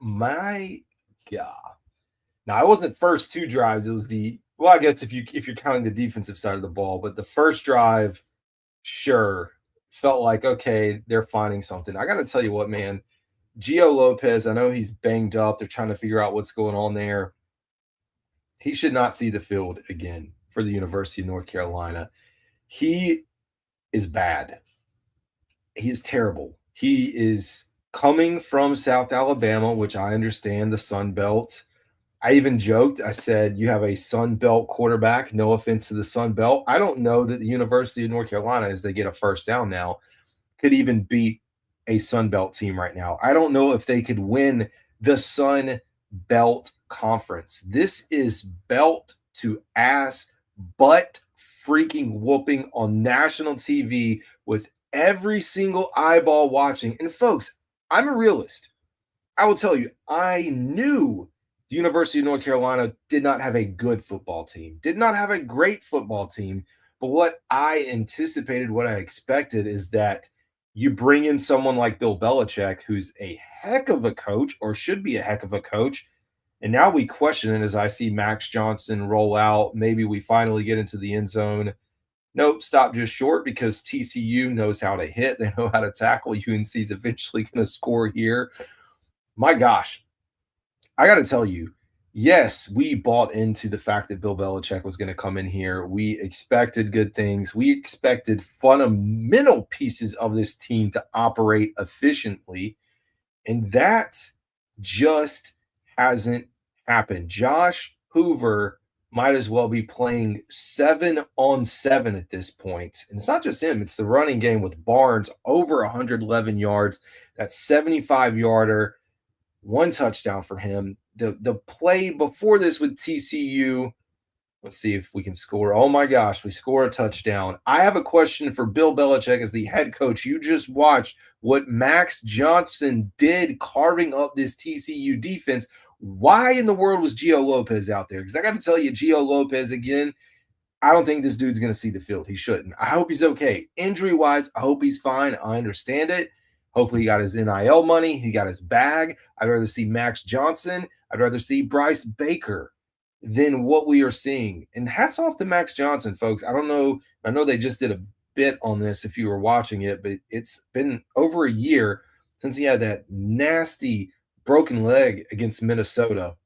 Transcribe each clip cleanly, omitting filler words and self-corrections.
My God. Now, it wasn't first two drives. It was I guess if you're counting the defensive side of the ball, but the first drive, sure, felt like okay, they're finding something. I got to tell you what, man. Gio Lopez, I know he's banged up. They're trying to figure out what's going on there. He should not see the field again for the University of North Carolina. He is bad. He is terrible. He is coming from South Alabama, which I understand the Sun Belt. I even joked, I said, you have a Sun Belt quarterback. No offense to the Sun Belt. I don't know that the University of North Carolina, as they get a first down now, could even beat a Sun Belt team right now. I don't know if they could win the Sun Belt Conference. This is belt to ass, butt freaking whooping on national TV with every single eyeball watching. And folks, I'm a realist. I will tell you, I knew the University of North Carolina did not have a good football team, did not have a great football team. But what I anticipated, what I expected is that you bring in someone like Bill Belichick, who's a heck of a coach or should be a heck of a coach. And now we question it as I see Max Johnson roll out. Maybe we finally get into the end zone. Nope, stop just short because TCU knows how to hit. They know how to tackle. UNC is eventually going to score here. My gosh, I got to tell you, yes, we bought into the fact that Bill Belichick was going to come in here. We expected good things. We expected fundamental pieces of this team to operate efficiently. And that just hasn't happened. Josh Hoover might as well be playing 7-on-7 at this point. And it's not just him, it's the running game with Barnes over 111 yards. That 75-yarder, one touchdown for him. The play before this with TCU, let's see if we can score. Oh my gosh, we score a touchdown. I have a question for Bill Belichick as the head coach. You just watched what Max Johnson did carving up this TCU defense. Why in the world was Gio Lopez out there? Because I got to tell you, Gio Lopez, again, I don't think this dude's going to see the field. He shouldn't. I hope he's okay. Injury-wise, I hope he's fine. I understand it. Hopefully he got his NIL money. He got his bag. I'd rather see Max Johnson. I'd rather see Bryce Baker than what we are seeing. And hats off to Max Johnson, folks. I don't know. I know they just did a bit on this if you were watching it, but it's been over a year since he had that nasty broken leg against Minnesota.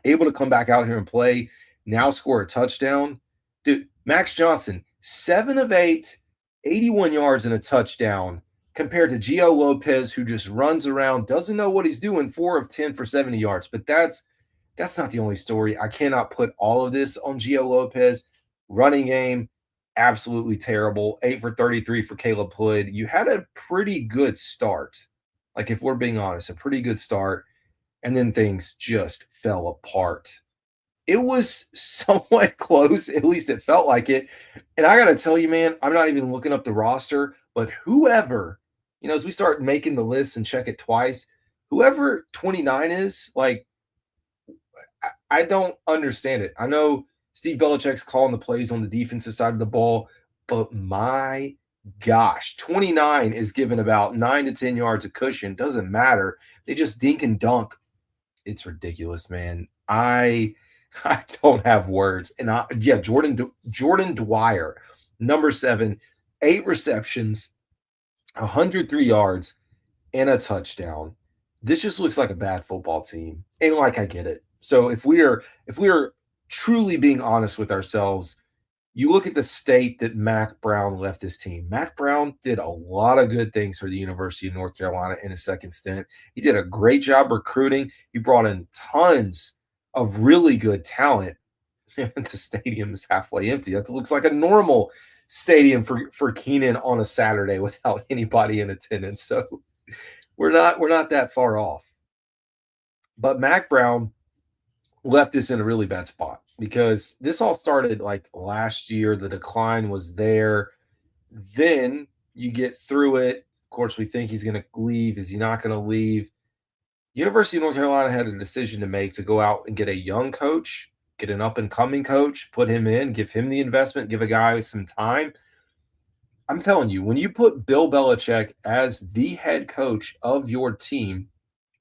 Able to come back out here and play, now score a touchdown. Dude, Max Johnson, 7 of 8, 81 yards and a touchdown, compared to Gio Lopez, who just runs around, doesn't know what he's doing, 4 of 10 for 70 yards. But that's not the only story. I cannot put all of this on Gio Lopez. Running game, absolutely terrible. 8 for 33 for Caleb Hood. You had a pretty good start. Like, if we're being honest, a pretty good start. And then things just fell apart. It was somewhat close, at least it felt like it. And I got to tell you, man, I'm not even looking up the roster, but whoever, as we start making the list and check it twice, whoever 29 is, like, I don't understand it. I know Steve Belichick's calling the plays on the defensive side of the ball, but my gosh, 29 is given about 9 to 10 yards of cushion. Doesn't matter. They just dink and dunk. It's ridiculous, man. I don't have words. And Jordan Dwyer, number 7, 8 receptions, 103 yards, and a touchdown. This just looks like a bad football team. And like, I get it. So if we are truly being honest with ourselves, you look at the state that Mac Brown left his team. Mac Brown did a lot of good things for the University of North Carolina in his second stint. He did a great job recruiting. He brought in tons of really good talent. The stadium is halfway empty. That looks like a normal stadium for Keenan on a Saturday without anybody in attendance. So we're not that far off. But Mac Brown left us in a really bad spot because this all started like last year. The decline was there. Then you get through it. Of course, we think he's going to leave. Is he not going to leave? University of North Carolina had a decision to make to go out and get a young coach, get an up-and-coming coach, put him in, give him the investment, give a guy some time. I'm telling you, when you put Bill Belichick as the head coach of your team,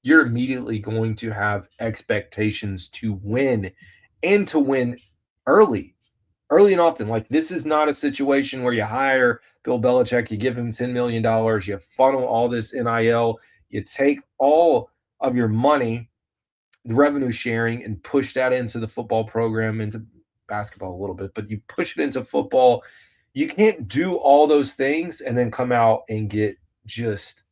you're immediately going to have expectations to win and to win early, early and often. Like, this is not a situation where you hire Bill Belichick, you give him $10 million, you funnel all this NIL, you take all of your money, the revenue sharing, and push that into the football program, into basketball a little bit, but you push it into football. You can't do all those things and then come out and get just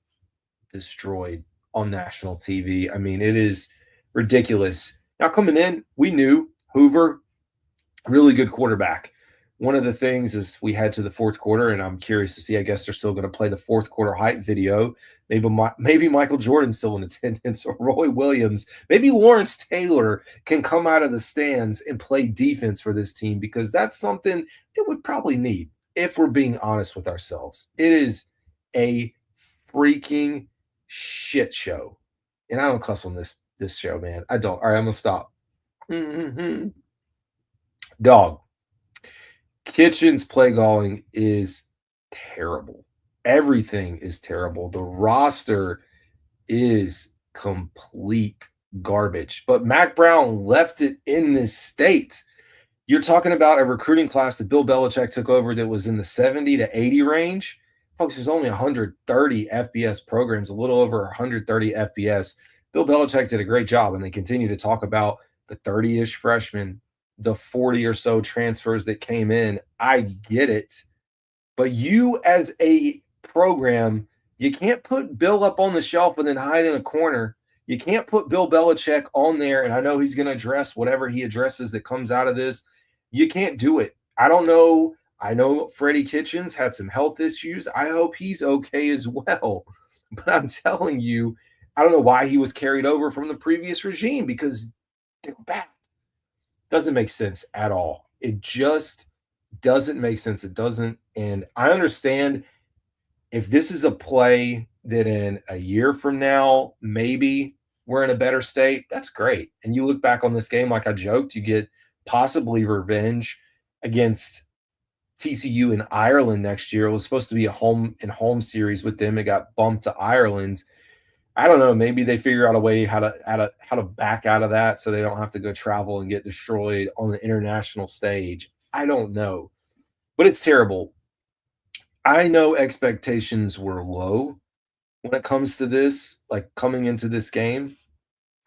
destroyed on national TV. I mean, it is ridiculous. Now, coming in, we knew Hoover, really good quarterback. One of the things is we head to the fourth quarter, and I'm curious to see. I guess they're still going to play the fourth quarter hype video. Maybe Michael Jordan's still in attendance, or Roy Williams. Maybe Lawrence Taylor can come out of the stands and play defense for this team, because that's something that we probably need if we're being honest with ourselves. It is a freaking shit show, and I don't cuss on this show, man. I don't. All right, I'm gonna stop. Dog. Kitchen's play calling is terrible. Everything is terrible. The roster is complete garbage. But Mac Brown left it in this state. You're talking about a recruiting class that Bill Belichick took over that was in the 70 to 80 range. Folks, there's only 130 FBS programs, a little over 130 FBS. Bill Belichick did a great job, and they continue to talk about the 30-ish freshmen, the 40 or so transfers that came in. I get it. But you, as a program, you can't put Bill up on the shelf and then hide in a corner. You can't put Bill Belichick on there, and I know he's going to address whatever he addresses that comes out of this. You can't do it. I don't know. I know Freddie Kitchens had some health issues. I hope he's okay as well. But I'm telling you, I don't know why he was carried over from the previous regime, because they were bad. Doesn't make sense at all. It just doesn't make sense. It doesn't. And I understand if this is a play that in a year from now, maybe we're in a better state, that's great. And you look back on this game, like I joked, you get possibly revenge against TCU in Ireland next year. It was supposed to be a home series with them. It got bumped to Ireland. I don't know. Maybe they figure out a way how to back out of that so they don't have to go travel and get destroyed on the international stage. I don't know, but it's terrible. I know expectations were low when it comes to this. Like, coming into this game,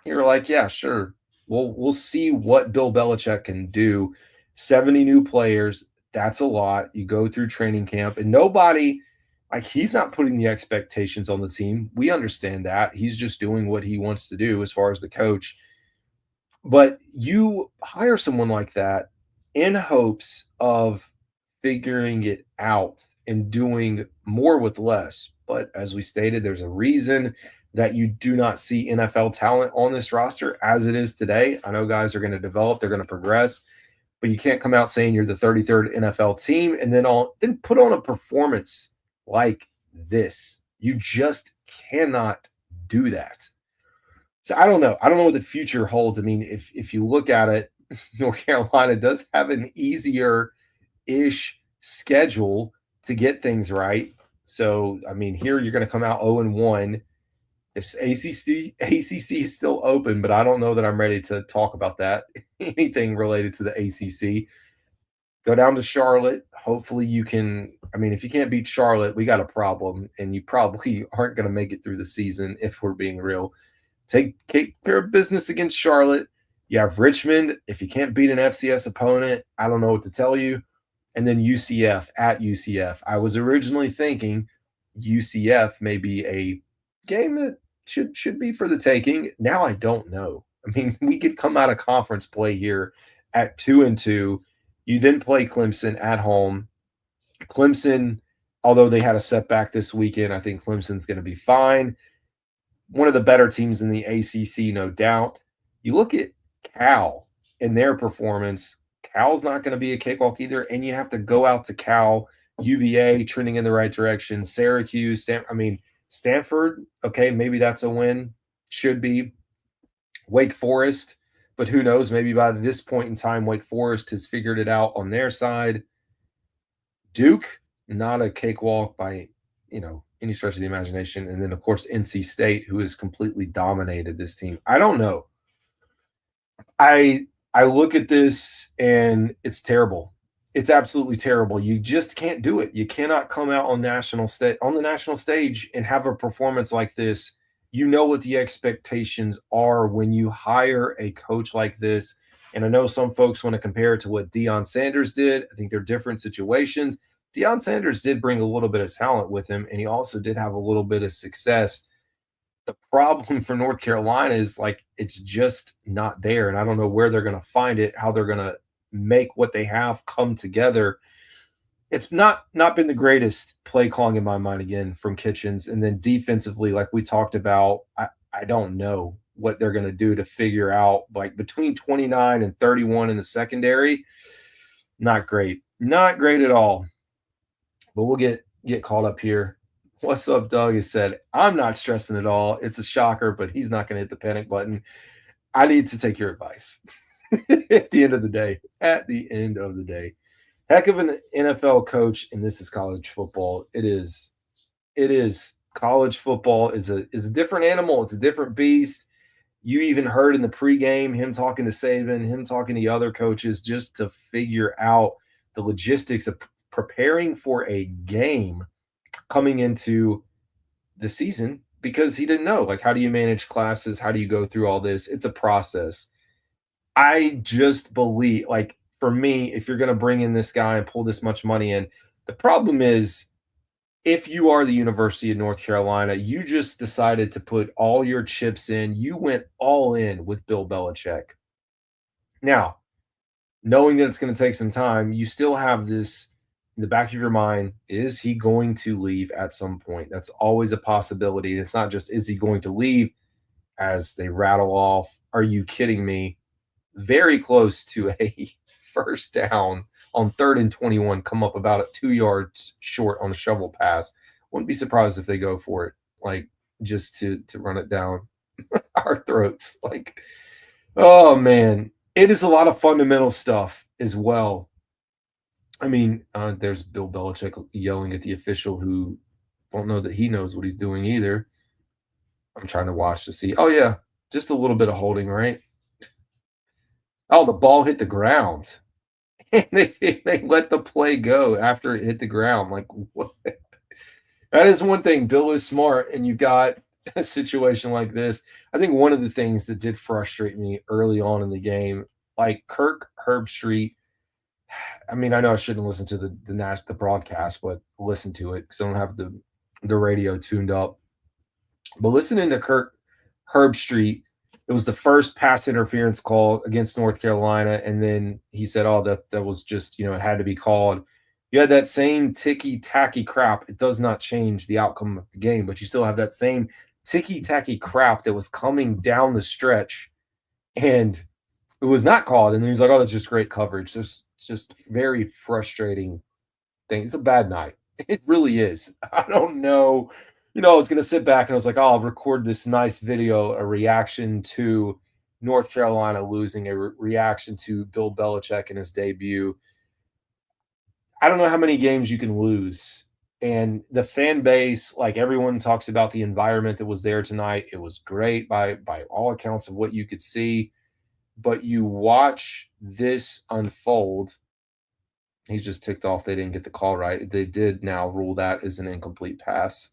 you're like, yeah, sure. We'll see what Bill Belichick can do. 70 new players, that's a lot. You go through training camp, and nobody, like, he's not putting the expectations on the team. We understand that. He's just doing what he wants to do as far as the coach. But you hire someone like that in hopes of figuring it out and doing more with less. But as we stated, there's a reason that you do not see NFL talent on this roster as it is today. I know guys are going to develop, they're going to progress, but you can't come out saying you're the 33rd NFL team and then put on a performance like this. You just cannot do that. So I don't know. I don't know what the future holds. I mean, if you look at it, North Carolina does have an easier-ish schedule to get things right. So, I mean, here you're going to come out 0-1. This ACC is still open, but I don't know that I'm ready to talk about that. Anything related to the ACC. Go down to Charlotte. Hopefully you can. I mean, if you can't beat Charlotte, we got a problem, and you probably aren't going to make it through the season if we're being real. Take care of business against Charlotte. You have Richmond. If you can't beat an FCS opponent, I don't know what to tell you. And then UCF at UCF. I was originally thinking UCF may be a game that should be for the taking. Now I don't know. I mean, we could come out of conference play here at 2-2. You then play Clemson at home. Clemson, although they had a setback this weekend, I think Clemson's going to be fine. One of the better teams in the ACC, no doubt. You look at Cal and their performance. Cal's not going to be a cakewalk either, and you have to go out to Cal, UVA trending in the right direction, Syracuse, Stanford, okay, maybe that's a win. Should be. Wake Forest, but who knows? Maybe by this point in time, Wake Forest has figured it out on their side. Duke, not a cakewalk by any stretch of the imagination. And then, of course, NC State, who has completely dominated this team. I don't know. I look at this and it's terrible. It's absolutely terrible. You just can't do it. You cannot come out on the national stage and have a performance like this. You know what the expectations are when you hire a coach like this. And I know some folks want to compare it to what Deion Sanders did. I think they're different situations. Deion Sanders did bring a little bit of talent with him, and he also did have a little bit of success. The problem for North Carolina is like it's just not there, and I don't know where they're going to find it, how they're going to make what they have come together. It's not been the greatest play calling in my mind again from Kitchens, and then defensively, like we talked about, I don't know what they're going to do to figure out like between 29 and 31 in the secondary. Not great, not great at all. But we'll get caught up here. What's up, Doug? He said, I'm not stressing at all. It's a shocker, but he's not going to hit the panic button. I need to take your advice at the end of the day. At the end of the day. Heck of an NFL coach, and this is college football. It is. It is. College football is a different animal. It's a different beast. You even heard in the pregame him talking to Saban, him talking to other coaches just to figure out the logistics of preparing for a game coming into the season because he didn't know, like, how do you manage classes? How do you go through all this? It's a process. I just believe, like, for me, if you're going to bring in this guy and pull this much money in, the problem is if you are the University of North Carolina, you just decided to put all your chips in. You went all in with Bill Belichick. Now, knowing that it's going to take some time, you still have this in the back of your mind. Is he going to leave at some point? That's always a possibility. And it's not just, is he going to leave as they rattle off? Are you kidding me? Very close to a first down on 3rd and 21, come up about 2 yards short on a shovel pass. Wouldn't be surprised if they go for it, like just to run it down our throats. Like, oh man, it is a lot of fundamental stuff as well. I mean, there's Bill Belichick yelling at the official who don't know that he knows what he's doing either. I'm trying to watch to see. Oh yeah, just a little bit of holding, right? Oh, the ball hit the ground. And they let the play go after it hit the ground. Like, what? That is one thing. Bill is smart, and you've got a situation like this. I think one of the things that did frustrate me early on in the game, like Kirk Herbstreit. I mean, I know I shouldn't listen to the broadcast, but listen to it because I don't have the radio tuned up. But listening to Kirk Herbstreit, it was the first pass interference call against North Carolina, and then he said, "Oh, that was just, it had to be called." You had that same ticky-tacky crap. It does not change the outcome of the game, but you still have that same ticky-tacky crap that was coming down the stretch, and it was not called. And then he's like, "Oh, that's just great coverage." Just very frustrating thing. It's a bad night. It really is. I don't know. I was going to sit back and I was like, oh, I'll record this nice video, a reaction to North Carolina losing, a reaction to Bill Belichick in his debut. I don't know how many games you can lose. And the fan base, like everyone talks about the environment that was there tonight. It was great by all accounts of what you could see. But you watch this unfold. He's just ticked off they didn't get the call right. They did now rule that as an incomplete pass.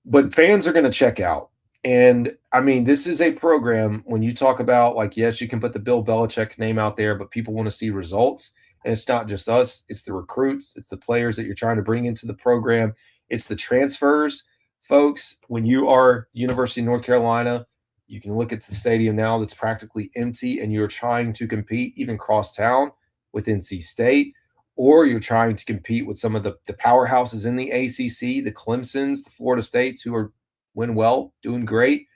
But fans are going to check out. And I mean, this is a program when you talk about, like, yes, you can put the Bill Belichick name out there, but people want to see results. And it's not just us, it's the recruits, it's the players that you're trying to bring into the program, it's the transfers. Folks, when you are the University of North Carolina, you can look at the stadium now that's practically empty, and you're trying to compete even cross town with NC State, or you're trying to compete with some of the powerhouses in the ACC, the Clemsons, the Florida States, who are win well, doing great,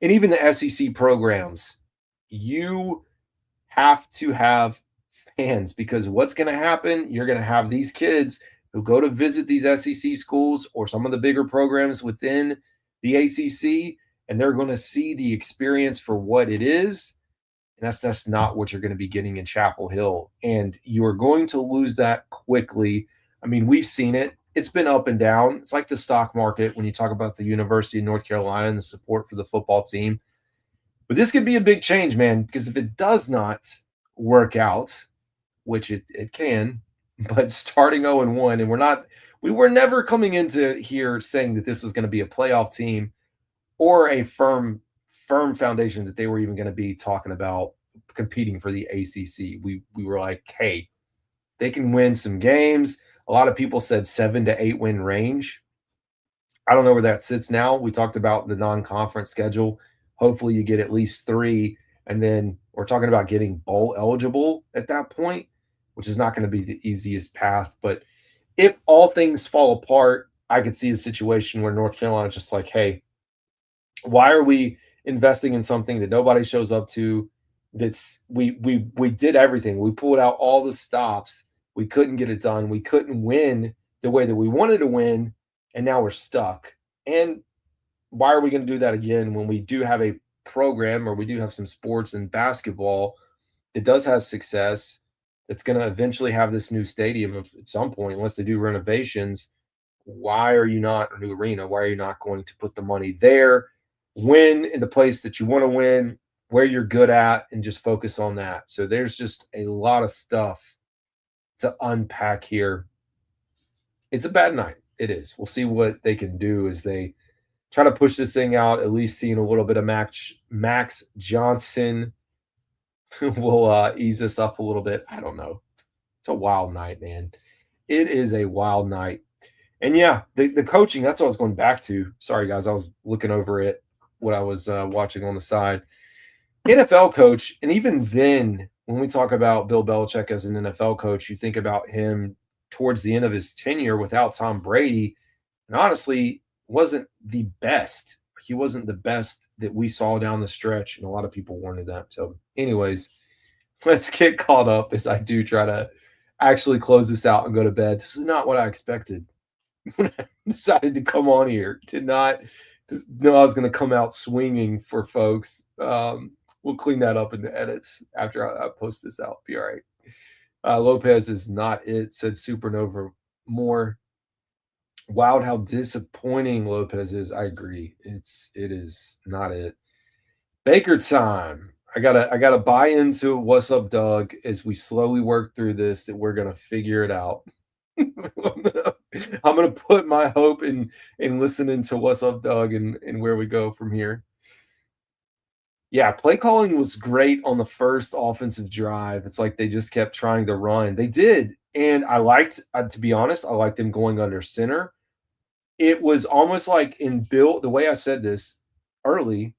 and even the SEC programs. You have to have fans, because what's going to happen, you're going to have these kids who go to visit these SEC schools or some of the bigger programs within the ACC, and they're going to see the experience for what it is. And that's just not what you're going to be getting in Chapel Hill. And you are going to lose that quickly. I mean, we've seen it it's been up and down. It's like the stock market when you talk about the University of North Carolina and the support for the football team. But this could be a big change, man, because if it does not work out, which it can, but starting 0-1, and we were never coming into here saying that this was going to be a playoff team or a firm foundation that they were even going to be talking about competing for the ACC. We were like, hey, they can win some games. A lot of people said 7 to 8 win range. I don't know where that sits now. We talked about the non-conference schedule. Hopefully you get at least 3, and then we're talking about getting bowl eligible at that point, which is not going to be the easiest path. But if all things fall apart, I could see a situation where North Carolina is just like, hey, why are we investing in something that nobody shows up to? That's we did everything. We pulled out all the stops. We couldn't get it done. We couldn't win the way that we wanted to win, and now we're stuck. And why are we going to do that again when we do have a program, or we do have some sports and basketball that does have success, that's going to eventually have this new stadium at some point, unless they do renovations? Why are you not a new arena? Why are you not going to put the money there, win in the place that you want to win, where you're good at, and just focus on that? So there's just a lot of stuff to unpack here. It's a bad night. It is. We'll see what they can do as they try to push this thing out. At least seeing a little bit of Max Johnson will ease us up a little bit. I don't know. It's a wild night, man. It is a wild night. And yeah, the coaching, that's what I was going back to. Sorry, guys. I was looking over at what I was watching on the side. NFL coach, and even then, when we talk about Bill Belichick as an NFL coach, you think about him towards the end of his tenure without Tom Brady, and honestly, wasn't the best. He wasn't the best that we saw down the stretch, and a lot of people wanted that. So, anyways, let's get caught up as I do try to actually close this out and go to bed. This is not what I expected when I decided to come on here. Did not just know I was going to come out swinging for folks. We'll clean that up in the edits after I post this out. Be all right. Lopez is not it, said Supernova more. Wow, how disappointing Lopez is. I agree. It is not it. Baker time. I gotta buy into what's up, Doug, as we slowly work through this, that we're gonna figure it out. I'm gonna put my hope in listening to what's up, Doug, and where we go from here. Yeah, play calling was great on the first offensive drive. It's like they just kept trying to run. They did, and I liked, to be honest, I liked them going under center. It was almost like in Bill, the way I said this early,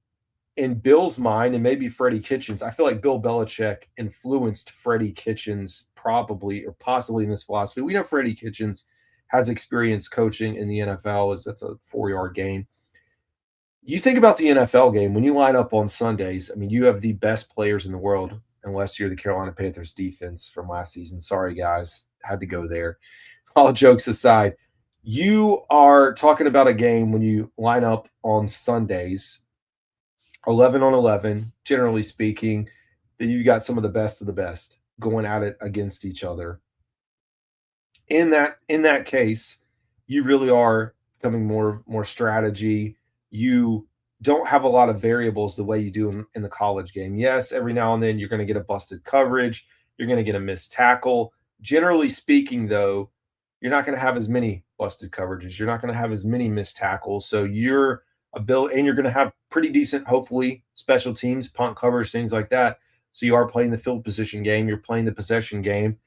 in Bill's mind, and maybe Freddie Kitchens, I feel like Bill Belichick influenced Freddie Kitchens probably or possibly in this philosophy. We know Freddie Kitchens has experience coaching in the NFL, as that's a 4-yard game. You think about the NFL game, when you line up on Sundays, I mean, you have the best players in the world, unless you're the Carolina Panthers defense from last season. Sorry, guys, had to go there. All jokes aside, you are talking about a game when you line up on Sundays, 11 on 11, generally speaking, that you got some of the best going at it against each other. In that case, you really are becoming more strategy. You don't have a lot of variables the way you do in the college game. Yes, every now and then you're going to get a busted coverage, you're going to get a missed tackle. Generally speaking, though, you're not going to have as many busted coverages. You're not going to have as many missed tackles. So you're and you're going to have pretty decent, hopefully, special teams, punt coverage, things like that. So you are playing the field position game. You're playing the possession game.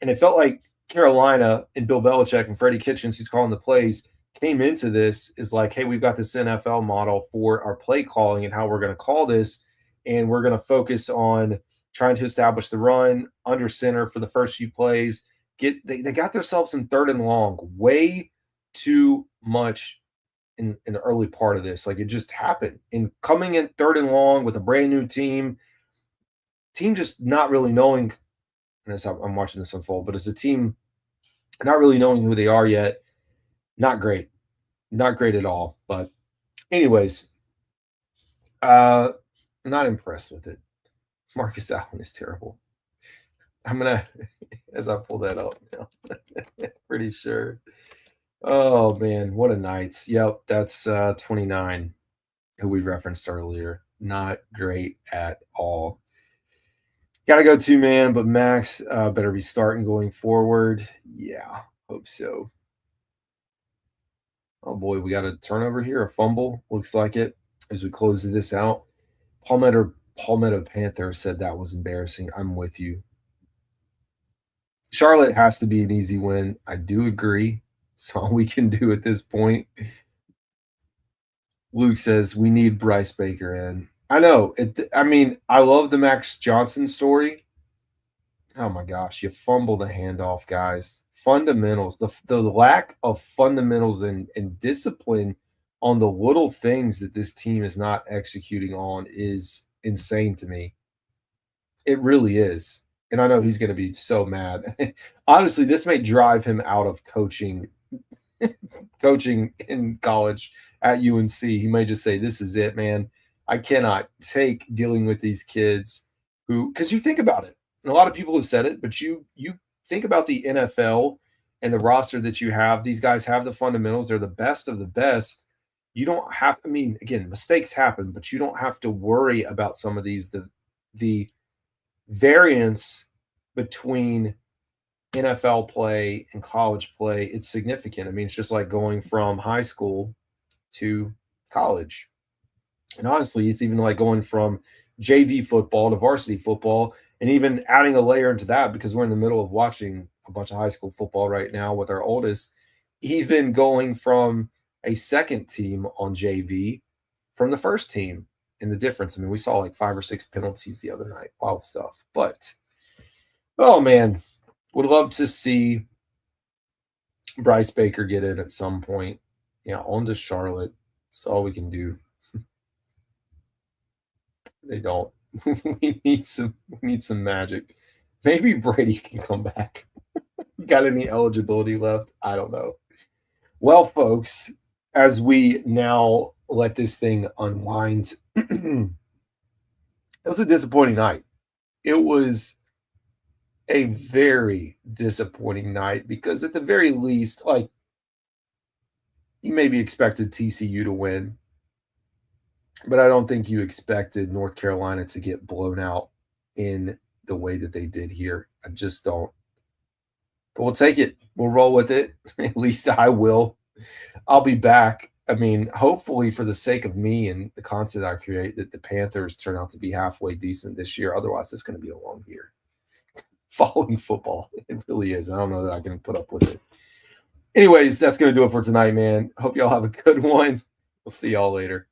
And it felt like Carolina and Bill Belichick and Freddie Kitchens, who's calling the plays, came into this is like, hey, we've got this NFL model for our play calling and how we're going to call this. And we're going to focus on trying to establish the run under center for the first few plays. They got themselves in 3rd and long way too much in the early part of this. Like, it just happened. And coming in 3rd and long with a brand new team just not really knowing, and as I'm watching this unfold, but as a team not really knowing who they are yet, not great. Not great at all. But anyways, not impressed with it. Marcus Allen is terrible. I'm gonna, as I pull that up now, pretty sure Oh man, what a night. Yep, that's 29, who we referenced earlier. Not great at all. Gotta go too, man, but Max better be starting going forward. Yeah, hope so. Oh boy, we got a turnover here, a fumble. Looks like it as we close this out. Palmetto Panther said that was embarrassing. I'm with you. Charlotte has to be an easy win. I do agree. It's all we can do at this point. Luke says we need Bryce Baker in. I know. I mean, I love the Max Johnson story. Oh my gosh, you fumbled a handoff, guys. Fundamentals, the lack of fundamentals and discipline on the little things that this team is not executing on is insane to me. It really is. And I know he's going to be so mad. Honestly, this may drive him out of coaching in college at UNC. He may just say, "This is it, man. I cannot take dealing with these kids who." Because you think about it, and a lot of people have said it, but you think about the NFL and the roster that you have. These guys have the fundamentals. They're the best of the best. You don't have. I mean, again, mistakes happen, but you don't have to worry about some of these. The variance between NFL play and college play, it's significant. I mean, it's just like going from high school to college. And honestly, it's even like going from JV football to varsity football, and even adding a layer into that because we're in the middle of watching a bunch of high school football right now with our oldest, even going from a second team on JV from the first team and the difference. I mean, we saw like 5 or 6 penalties the other night. Wild stuff. But oh man, would love to see Bryce Baker get in at some point. Yeah, on to Charlotte. That's all we can do. They don't. We need some magic. Maybe Brady can come back. Got any eligibility left? I don't know. Well, folks, as we now let this thing unwind, it was a disappointing night. It was a very disappointing night because at the very least, like, you maybe expected TCU to win, but I don't think you expected North Carolina to get blown out in the way that they did here. I just don't. But we'll take it. We'll roll with it. At least I will. I'll be back. I mean, hopefully for the sake of me and the content I create, that the Panthers turn out to be halfway decent this year. Otherwise, it's going to be a long year. Following football, it really is. I don't know that I can put up with it. Anyways, that's going to do it for tonight, man. Hope y'all have a good one. We'll see y'all later.